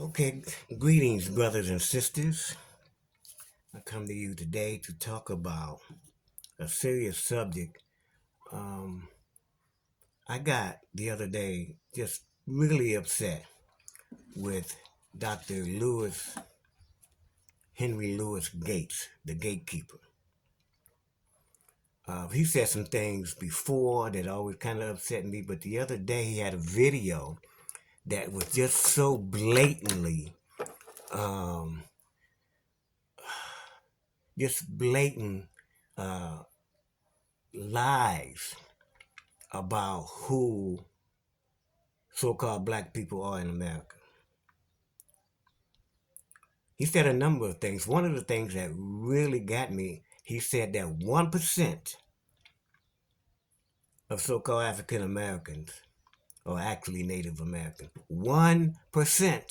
Okay, greetings, brothers and sisters. I come to you today to talk about a serious subject. Um, I got the other day just really upset with Dr. Henry Louis Gates, the gatekeeper. He said some things before that always kind of upset me, but the other day he had a video that was just so blatantly, um, just blatant uh, lies about who so-called black people are in America. He said a number of things. One of the things that really got me, he said that 1% of so-called African Americans are actually Native American. 1%.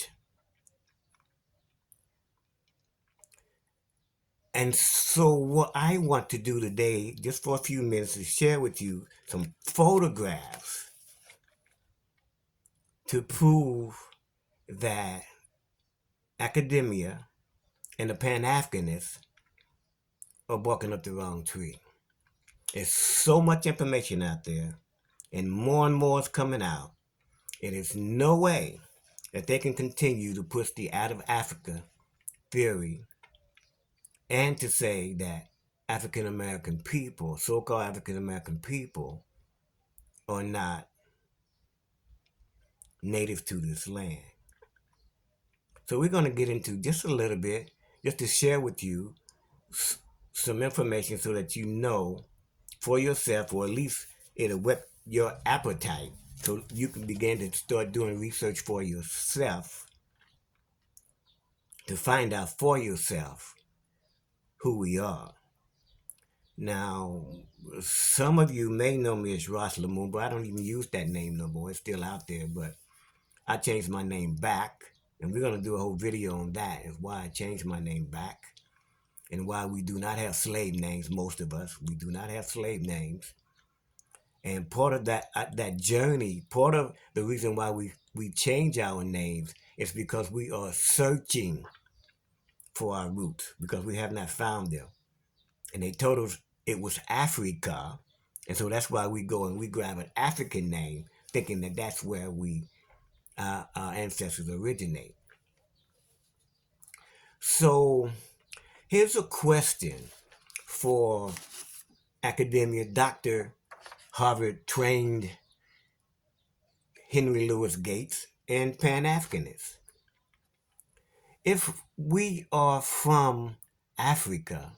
And so what I want to do today, just for a few minutes, is share with you some photographs to prove that academia and the Pan-Africanists are barking up the wrong tree. There's so much information out there, and more is coming out. It is no way that they can continue to push the out of Africa theory and to say that African American people, so called African American people, are not native to this land. So we're going to get into just a little bit, just to share with you some information so that you know for yourself, or at least it'll whet your appetite so you can begin to start doing research for yourself to find out for yourself who we are. Now, some of you may know me as Ross Lumumba. I don't even use that name no more. It's still out there, but I changed my name back, and we're going to do a whole video on that, is why I changed my name back and why we do not have slave names, most of us. We do not have slave names. And part of that journey, part of the reason why we change our names is because we are searching for our roots, because we have not found them. And they told us it was Africa, and so that's why we go and we grab an African name, thinking that that's where our ancestors originate. So here's a question for academia, Dr. Harvard trained Henry Louis Gates, and Pan-Africanists. If we are from Africa,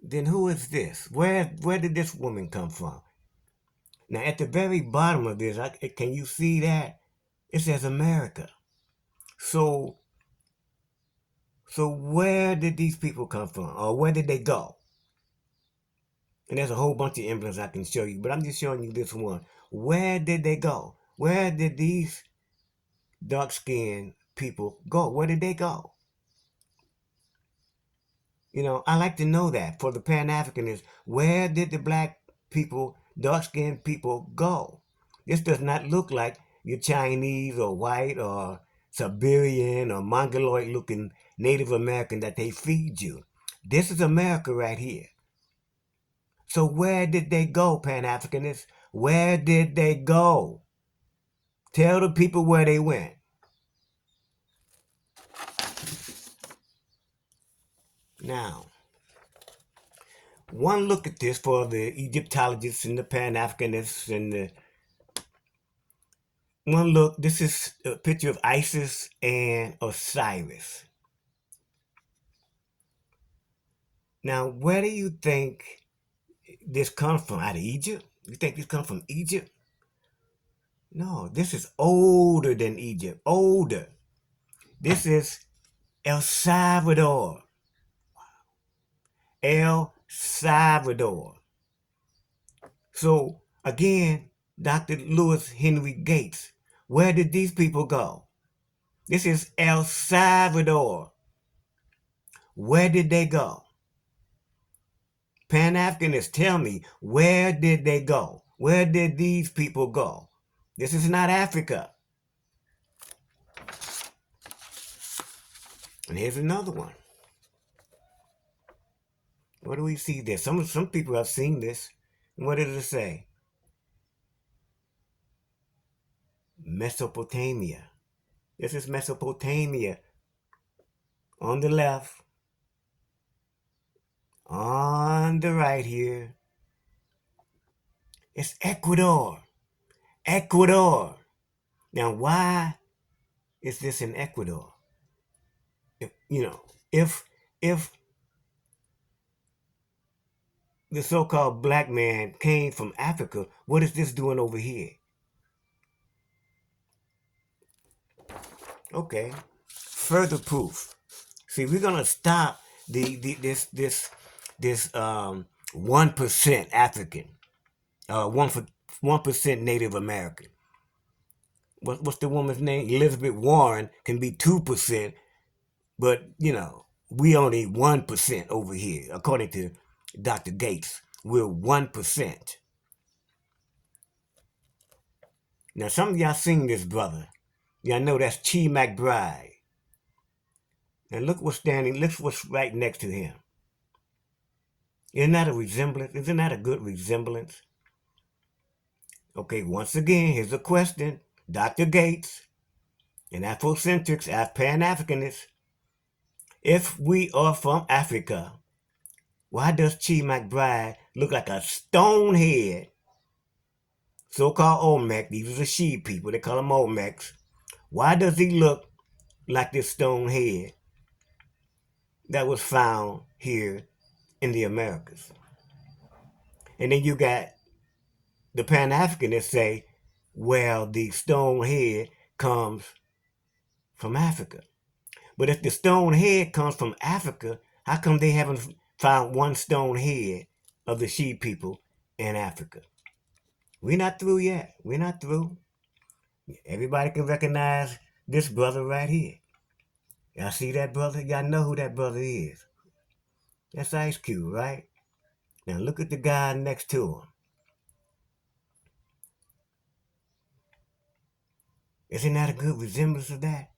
then who is this? Where did this woman come from? Now, at the very bottom of this, can you see that? It says America. So, so where did these people come from, or where did they go? And there's a whole bunch of emblems I can show you, but I'm just showing you this one. Where did they go? Where did these dark-skinned people go? Where did they go? You know, I like to know that for the Pan-Africanists. Where did the black people, dark-skinned people go? This does not look like your Chinese or white or Siberian or Mongoloid-looking Native American that they feed you. This is America right here. So where did they go, Pan-Africanists? Where did they go? Tell the people where they went. Now, one look at this for the Egyptologists and the Pan-Africanists and the one look, this is a picture of Isis and Osiris. Now, where do you think this comes from? Out of Egypt? You think this comes from Egypt? No, this is older than Egypt. Older. This is El Salvador. El Salvador. So, again, Dr. Louis Henry Gates, where did these people go? This is El Salvador. Where did they go? Pan-Africanists, tell me, where did they go? Where did these people go? This is not Africa. And here's another one. What do we see there? Some people have seen this. And what does it say? Mesopotamia. This is Mesopotamia. On the left, on the right here, it's Ecuador. Ecuador. Now, why is this in Ecuador? If, if the so-called black man came from Africa, what is this doing over here? Okay, further proof. See, we're gonna stop this 1% African, 1% Native American. What's the woman's name? Elizabeth Warren can be 2%, but we only 1% over here, according to Dr. Gates. We're 1%. Now, some of y'all seen this brother. Y'all know that's Chi McBride. And look what's right next to him. Isn't that a resemblance? Isn't that a good resemblance? Okay, once again, here's a question. Dr. Gates and Afrocentrics, Pan-Africanists. If we are from Africa, why does Chi McBride look like a stone head? So-called Olmec, these are the She people, they call them Olmecs. Why does he look like this stone head that was found here in the Americas? And then you got the Pan-Africanists say, well, the stone head comes from Africa. But if the stone head comes from Africa, how come they haven't found one stone head of the She people in Africa? We're not through yet. We're not through. Everybody can recognize this brother right here. Y'all see that brother? Y'all know who that brother is. That's Ice Cube, right? Now look at the guy next to him. Isn't that a good resemblance of that?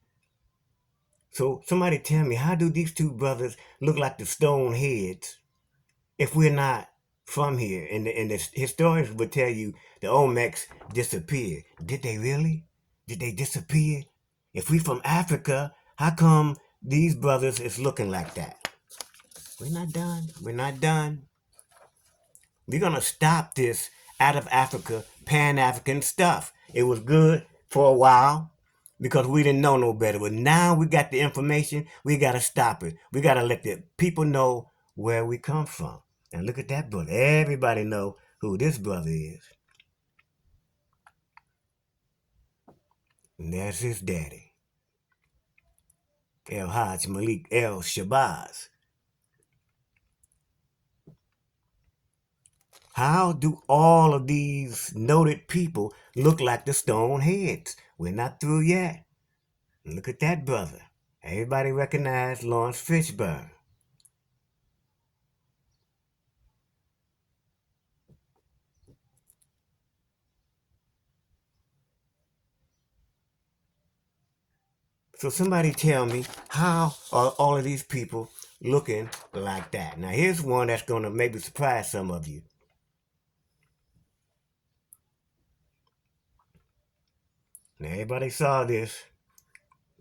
So somebody tell me, how do these two brothers look like the stone heads if we're not from here? And the historians would tell you the Olmecs disappeared. Did they really? Did they disappear? If we from Africa, how come these brothers is looking like that? We're not done. We're not done. We're going to stop this out of Africa, Pan-African stuff. It was good for a while because we didn't know no better. But now we got the information. We got to stop it. We got to let the people know where we come from. And look at that brother. Everybody know who this brother is. And there's his daddy, El Hajj Malik El Shabazz. How do all of these noted people look like the stone heads? We're not through yet. Look at that brother. Everybody recognize Lawrence Fishburne. So somebody tell me, how are all of these people looking like that? Now here's one that's going to maybe surprise some of you. Now everybody saw this.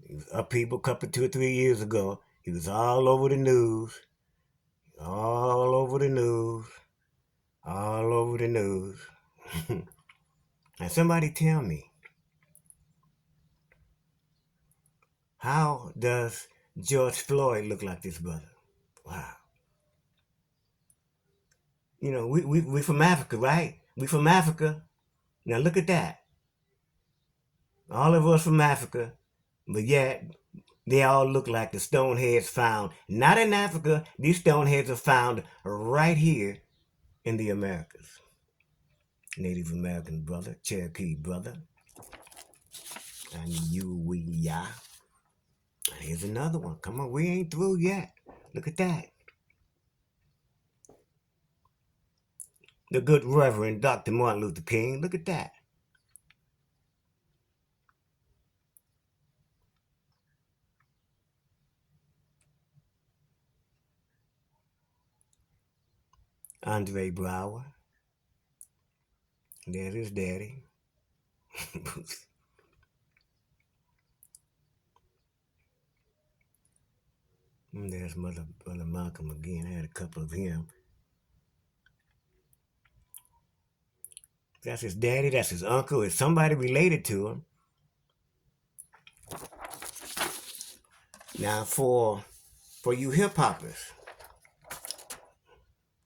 He was up people a couple, 2 or 3 years ago. He was all over the news. All over the news. All over the news. Now somebody tell me, how does George Floyd look like this brother? Wow. We from Africa, right? We from Africa. Now look at that. All of us from Africa, but yet they all look like the stoneheads found, not in Africa. These stoneheads are found right here in the Americas. Native American brother, Cherokee brother, and ya. Here's another one. Come on, we ain't through yet. Look at that. The good Reverend Dr. Martin Luther King. Look at that. Andre Brower. There's his daddy. And there's Brother Malcolm again. I had a couple of him. That's his daddy. That's his uncle. Is somebody related to him? Now, for you hip hoppers,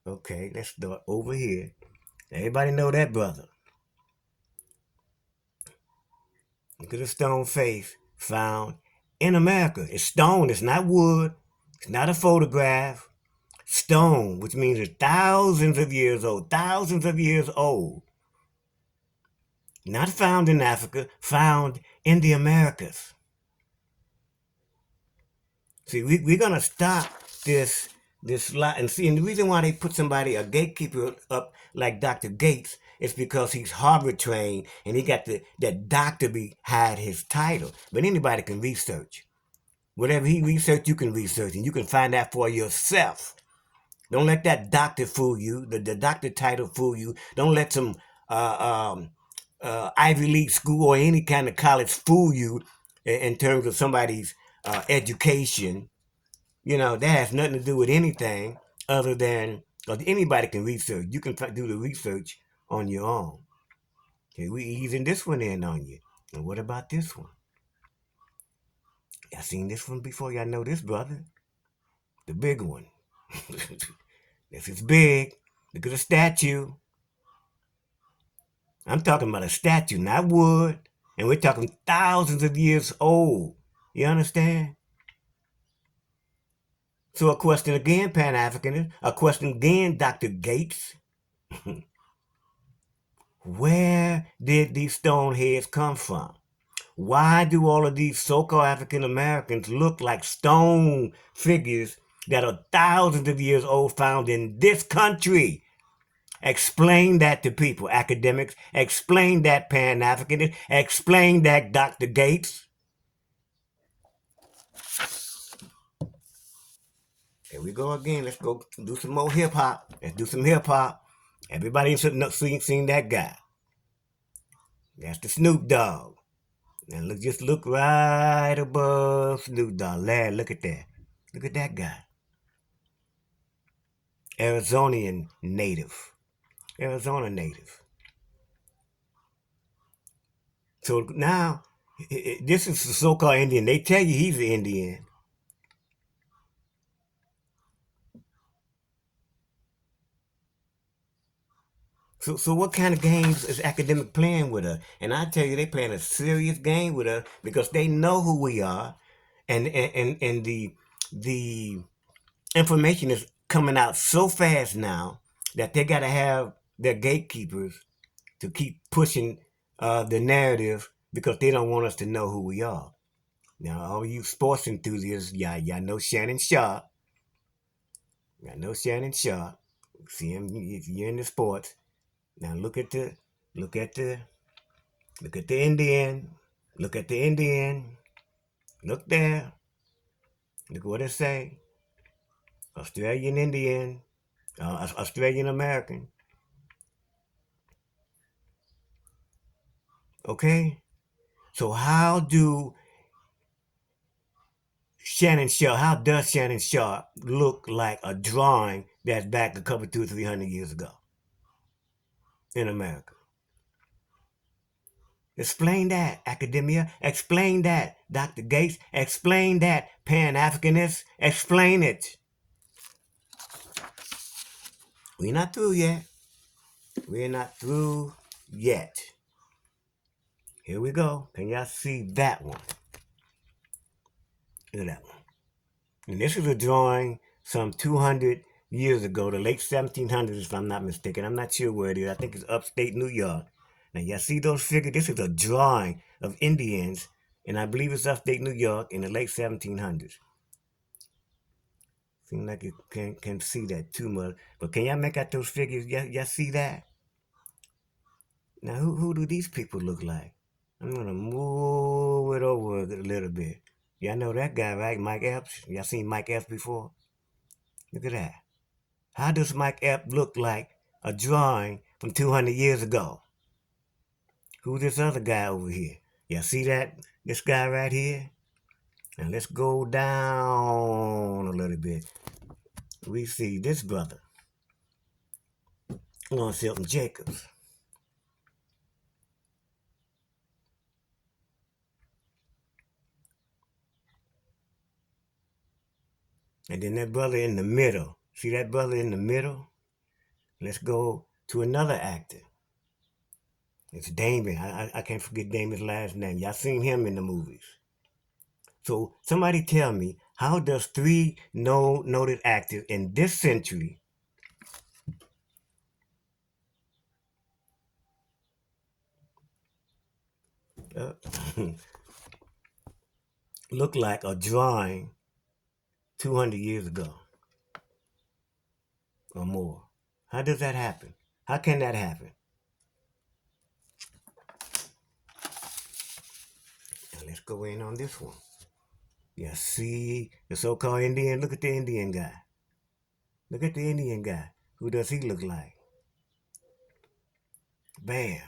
okay, let's start over here. Everybody know that brother. Look at the stone face found in America. It's stone. It's not wood. It's not a photograph. Stone, which means it's thousands of years old. Thousands of years old. Not found in Africa. Found in the Americas. See, we're gonna stop this lot and see. And the reason why they put somebody, a gatekeeper, up like Dr. Gates, is because he's Harvard trained and he got that doctor behind his title. But anybody can research. Whatever he researched, you can research, and you can find out for yourself. Don't let that doctor fool you. The doctor title fool you. Don't let some Ivy League school or any kind of college fool you in terms of somebody's education. You know, that has nothing to do with anything other than, because anybody can research. You can do the research on your own. Okay, we easing this one in on you. And what about this one? Y'all seen this one before? Y'all know this brother? The big one. This is big. Look at the statue. I'm talking about a statue, not wood. And we're talking thousands of years old. You understand? So a question again, Pan-Africanist. A question again, Dr. Gates. Where did these stone heads come from? Why do all of these so-called African Americans look like stone figures that are thousands of years old found in this country? Explain that to people, academics. Explain that, Pan-Africanist. Explain that, Dr. Gates. Here we go again. Let's go do some more hip hop. Let's do some hip hop. Everybody seen that guy. That's the Snoop Dogg. And just look right above Snoop Dogg. Lad, look at that. Look at that guy. Arizonian native. Arizona native. So now, this is the so-called Indian. They tell you he's an Indian. So what kind of games is academic playing with us? And I tell you, they playing a serious game with us because they know who we are, and the information is coming out so fast now that they got to have their gatekeepers to keep pushing the narrative because they don't want us to know who we are. Now, all you sports enthusiasts, y'all know Shannon Sharp. Y'all know Shannon Sharp. See him if you're in the sports. Now look at the look at the Indian. Look at the Indian. Look there. Look what it say. Australian Indian. Australian American. Okay? So how does Shannon Sharp look like a drawing that's back a couple, 200, 300 years ago in America? Explain that, academia. Explain that, Dr. Gates. Explain that, Pan-Africanist. Explain it. We're not through yet. We're not through yet. Here we go. Can y'all see that one? Look at that one. And this is a drawing some 200 years ago, the late 1700s, if I'm not mistaken. I'm not sure where it is. I think it's upstate New York. Now, y'all see those figures? This is a drawing of Indians, and I believe it's upstate New York in the late 1700s. Seems like you can see that too much. But can y'all make out those figures? Y'all see that? Now, who do these people look like? I'm going to move it over a little bit. Y'all know that guy, right? Mike Epps. Y'all seen Mike Epps before? Look at that. How does Mike Epps look like a drawing from 200 years ago? Who's this other guy over here? Yeah, see that? This guy right here? And let's go down a little bit. We see this brother, Lawrence Hilton Jacobs. And then that brother in the middle. See that brother in the middle? Let's go to another actor. It's Damon. I can't forget Damon's last name. Y'all seen him in the movies. So somebody tell me, how does three noted actors in this century uh, look like a drawing 200 years ago or more? How does that happen? How can that happen? Now let's go in on this one. Yeah, see the so-called Indian. Look at the Indian guy. Look at the Indian guy. Who does he look like? Bam.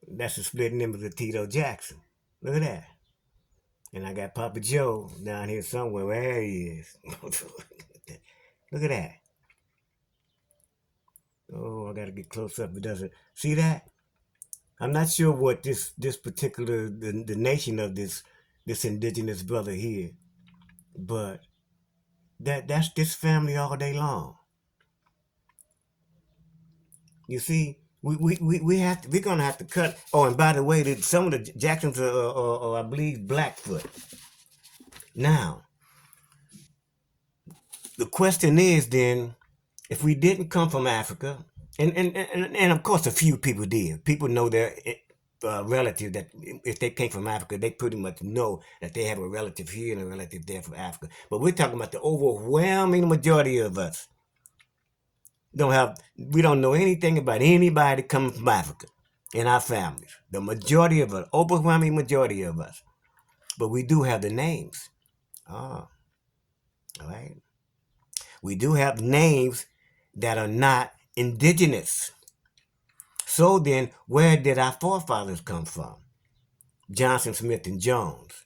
That's the split image of Tito Jackson. Look at that. And I got Papa Joe down here somewhere. Where he is. Look at that. Oh, I gotta get close up. It doesn't. See that? I'm not sure what this particular the nation of this indigenous brother here, but that's this family all day long. You see, we're gonna have to cut. Oh, and by the way, some of the Jacksons are I believe Blackfoot. Now, the question is then, if we didn't come from Africa, and of course a few people did. People know their relative that if they came from Africa, they pretty much know that they have a relative here and a relative there from Africa. But we're talking about the overwhelming majority of us we don't know anything about anybody coming from Africa in our families. The majority of us, overwhelming majority of us. But we do have the names. Oh, all right. We do have names that are not indigenous. So then, where did our forefathers come from? Johnson, Smith, and Jones.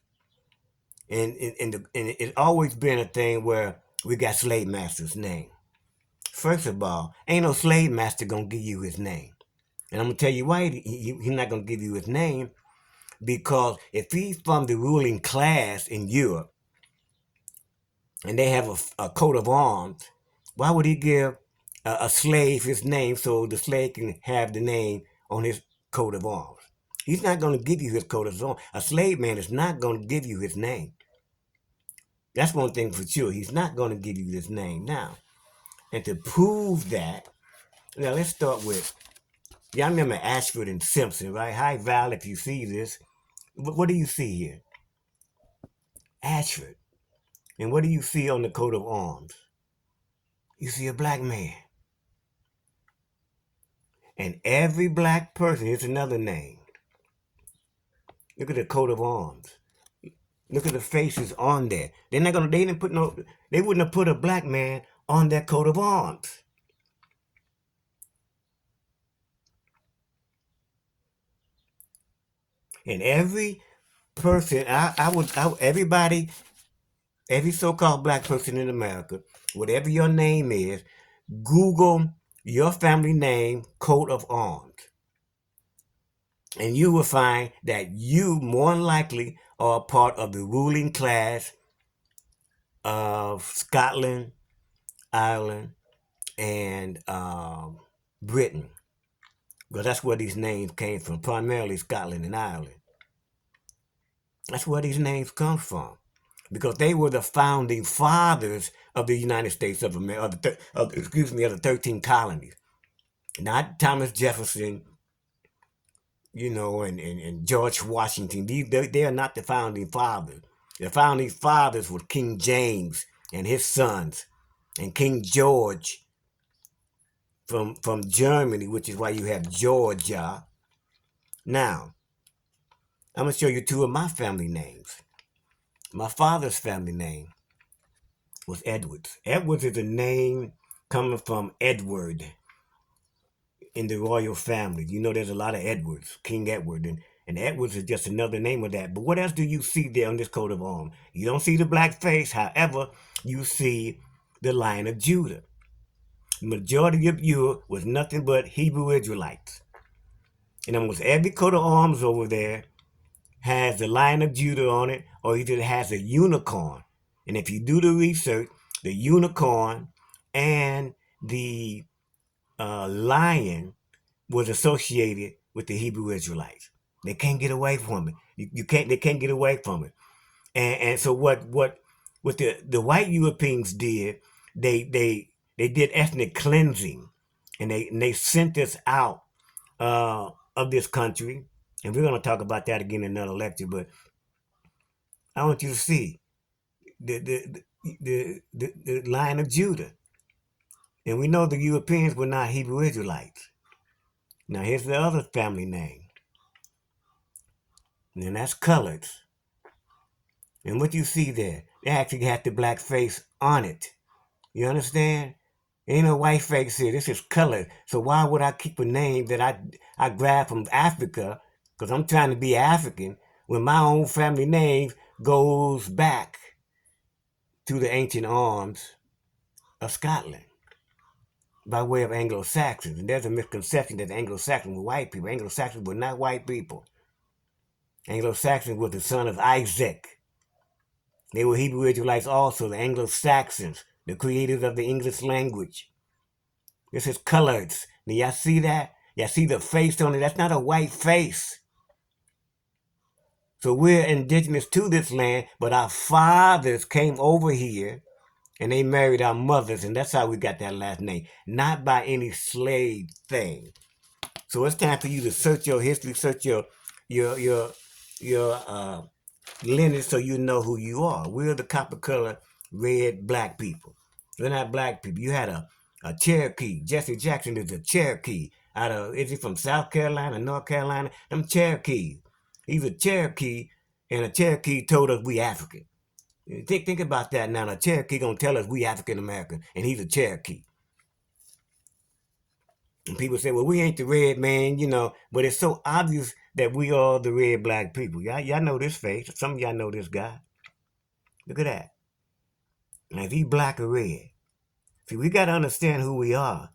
And it's always been a thing where we got slave master's name. First of all, ain't no slave master gonna give you his name. And I'm gonna tell you why he's not gonna give you his name, because if he's from the ruling class in Europe and they have a coat of arms, why would he give a slave his name so the slave can have the name on his coat of arms? He's not going to give you his coat of arms. A slave man is not going to give you his name. That's one thing for sure. He's not going to give you his name now. And to prove that, now let's start with, y'all remember Ashford and Simpson, right? Hi, Val, if you see this. What do you see here? Ashford. And what do you see on the coat of arms? You see a black man. And every black person, here's another name. Look at the coat of arms. Look at the faces on there. They didn't put they wouldn't have put a black man on their coat of arms. And every person, everybody, every so-called black person in America, whatever your name is, Google your family name, coat of arms. And you will find that you more than likely are a part of the ruling class of Scotland, Ireland, and Britain. Because that's where these names came from, primarily Scotland and Ireland. That's where these names come from. Because they were the founding fathers of the United States of America, of the 13 colonies. Not Thomas Jefferson, and George Washington. They are not the founding fathers. The founding fathers were King James and his sons, and King George from Germany, which is why you have Georgia. Now, I'm going to show you two of my family names. My father's family name was Edwards. Edwards is a name coming from Edward in the royal family. You know, there's a lot of Edwards, King Edward, and Edwards is just another name of that. But what else do you see there on this coat of arms? You don't see the black face. However, you see the Lion of Judah. The majority of you was nothing but Hebrew Israelites. And almost every coat of arms over there has the Lion of Judah on it, or either it has a unicorn. And if you do the research, the unicorn and the lion was associated with the Hebrew Israelites. They can't get away from it. You can't. They can't get away from it. And so what the white Europeans did, they did ethnic cleansing, and they sent us out of this country. And we're going to talk about that again in another lecture. But I want you to see the Lion of Judah. And we know the Europeans were not Hebrew Israelites. Now here's the other family name. And that's Coloreds. And what you see there, they actually had the black face on it. You understand? Ain't no white face here. This is colored. So why would I keep a name that I grabbed from Africa, because I'm trying to be African, when my own family name goes back to the ancient arms of Scotland by way of Anglo-Saxons? And there's a misconception that Anglo-Saxons were white people. Anglo-Saxons were not white people. Anglo-Saxons was the son of Isaac. They were Hebrew Israelites also, the Anglo-Saxons, the creators of the English language. This is Coloreds. Now y'all see that? Y'all see the face on it? That's not a white face. So we're indigenous to this land, but our fathers came over here and they married our mothers, and that's how we got that last name. Not by any slave thing. So it's time for you to search your history, search your lineage, so you know who you are. We're the copper color, red, black people. We're not black people. You had a Cherokee. Jesse Jackson is a Cherokee. Is he from South Carolina, North Carolina? Them Cherokees. He's a Cherokee, and a Cherokee told us we African. Think about that now. A Cherokee gonna tell us we African American, and he's a Cherokee. And people say, well, we ain't the red man, you know, but it's so obvious that we are the red black people. Y'all know this face. Some of y'all know this guy. Look at that. Now, if he black or red. See, we got to understand who we are.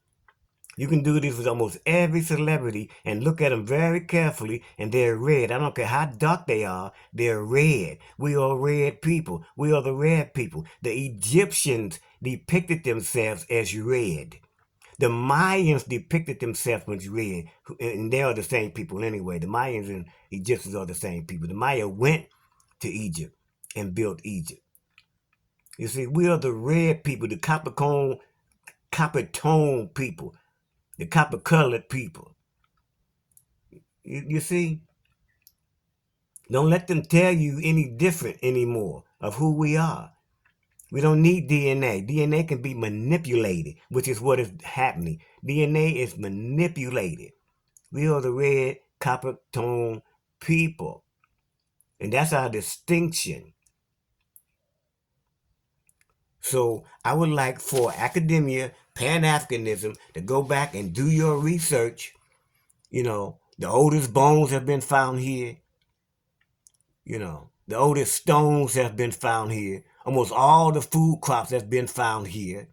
You can do this with almost every celebrity and look at them very carefully, and they're red. I don't care how dark they are, they're red. We are red people. We are the red people. The Egyptians depicted themselves as red. The Mayans depicted themselves as red, and they are the same people anyway. The Mayans and Egyptians are the same people. The Maya went to Egypt and built Egypt. You see, we are the red people, the copper tone people, the copper colored people. You see? Don't let them tell you any different anymore of who we are. We don't need DNA. DNA can be manipulated, which is what is happening. DNA is manipulated. We are the red copper tone people. And that's our distinction. So I would like for academia, Pan-Africanism, to go back and do your research. You know, the oldest bones have been found here. You know, the oldest stones have been found here. Almost all the food crops have been found here.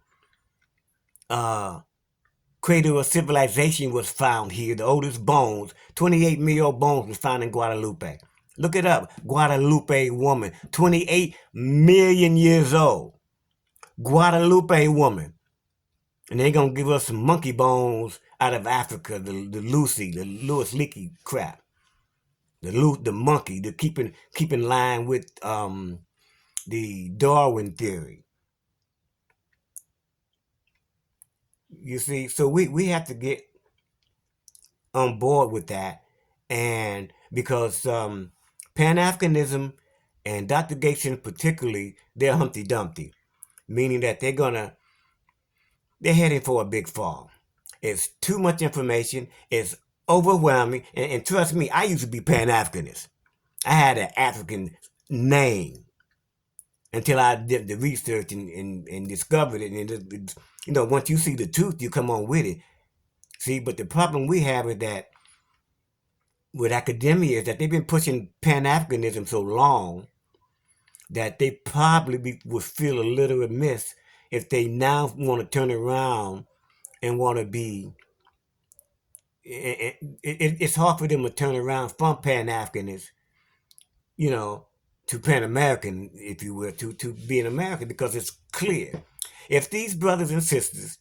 Cradle of civilization was found here. The oldest bones, 28 million bones was found in Guadalupe. Look it up. Guadalupe woman, 28 million years old. Guadalupe woman. And they're going to give us some monkey bones out of Africa, the Lucy, the Louis Leakey crap. The monkey, the keep in line with the Darwin theory. You see, so we have to get on board with that, and because Pan-Africanism and Dr. Gateson particularly, they're Humpty Dumpty, meaning that they're heading for a big fall. It's too much information. It's overwhelming, and trust me, I used to be Pan-Africanist. I had an African name, until I did the research and discovered it. And once you see the truth, you come on with it. See, but the problem we have is that with academia is that they've been pushing Pan-Africanism so long that they probably would feel a little remiss if they now want to turn around and want to be. It's hard for them to turn around from Pan-Africanism, you know, to Pan-American, if you will, to being American, because it's clear. If these brothers and sisters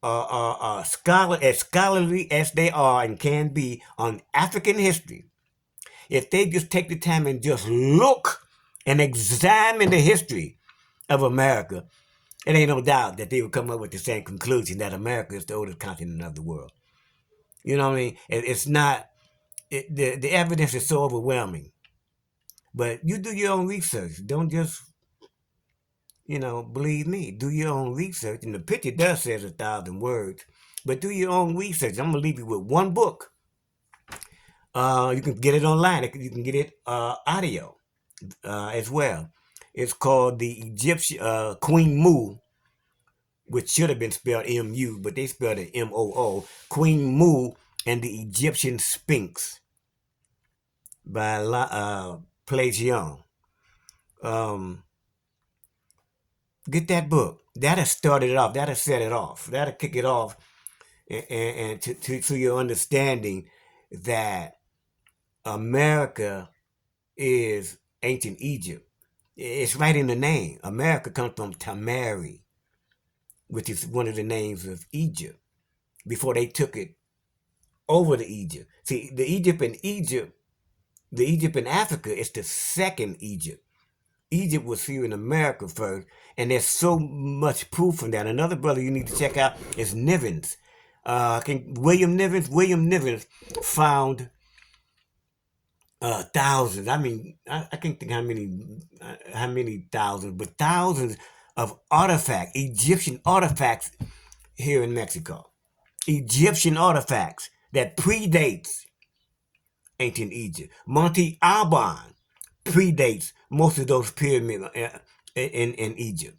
are as scholarly as they are and can be on African history, if they just take the time and just look and examine the history of America, it ain't no doubt that they would come up with the same conclusion that America is the oldest continent of the world. You know what I mean? It's not, the evidence is so overwhelming. But you do your own research. Don't just, believe me. Do your own research. And the picture does say 1,000 words. But do your own research. I'm going to leave you with one book. You can get it online. You can get it audio as well. It's called The Egyptian Queen Mu, which should have been spelled M-U, but they spelled it M-O-O. Queen Mu and the Egyptian Sphinx by Place Young. Get that book. That'll start it off. That'll set it off. That'll kick it off, and to your understanding that America is ancient Egypt. It's right in the name. America comes from Tamari, which is one of the names of Egypt, before they took it over to Egypt. See, the Egypt in Africa is the second Egypt. Egypt was here in America first, and there's so much proof in that. Another brother you need to check out is Nivens. William Nivens. William Nivens found thousands. I mean, I can't think how many thousands, but thousands of artifacts, Egyptian artifacts here in Mexico. Egyptian artifacts that predates ancient Egypt. Monte Alban predates most of those pyramids in Egypt.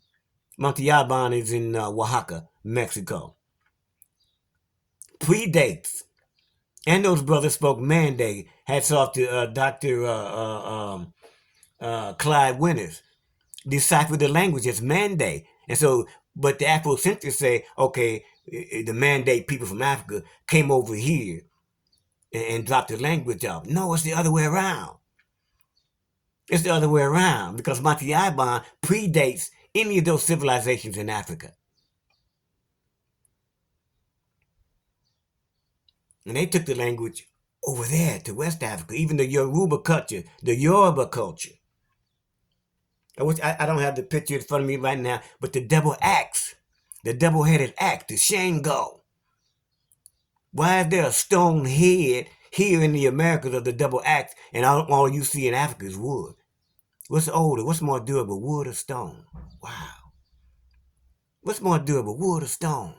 Monte Alban is in Oaxaca, Mexico. Predates. And those brothers spoke Mande. Hats off to Dr. Clyde Winters. Deciphered the language as Mande. And so, but the Afrocentrics say, okay, the Mande people from Africa came over here and dropped the language off. No, it's the other way around. It's the other way around, because Monte Alban predates any of those civilizations in Africa. And they took the language over there to West Africa, even the Yoruba culture, the Yoruba culture. I don't have the picture in front of me right now, but the double axe, the double-headed axe, the Shango. Why is there a stone head here in the Americas of the double axe, and all you see in Africa is wood? What's older? What's more durable, wood or stone? Wow. What's more durable, wood or stone?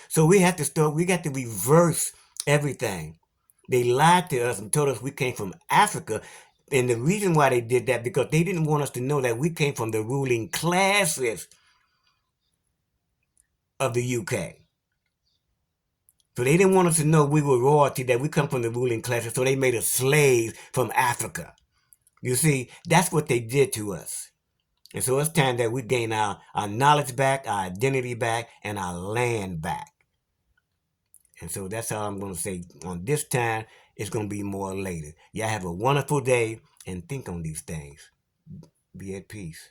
So we got to reverse everything. They lied to us and told us we came from Africa. And the reason why they did that, because they didn't want us to know that we came from the ruling classes of the UK. So they didn't want us to know we were royalty, that we come from the ruling classes. So they made us slaves from Africa. You see, that's what they did to us. And so it's time that we gain our knowledge back, our identity back, and our land back. And so that's all I'm going to say on this time. It's going to be more later. Y'all have a wonderful day and think on these things. Be at peace.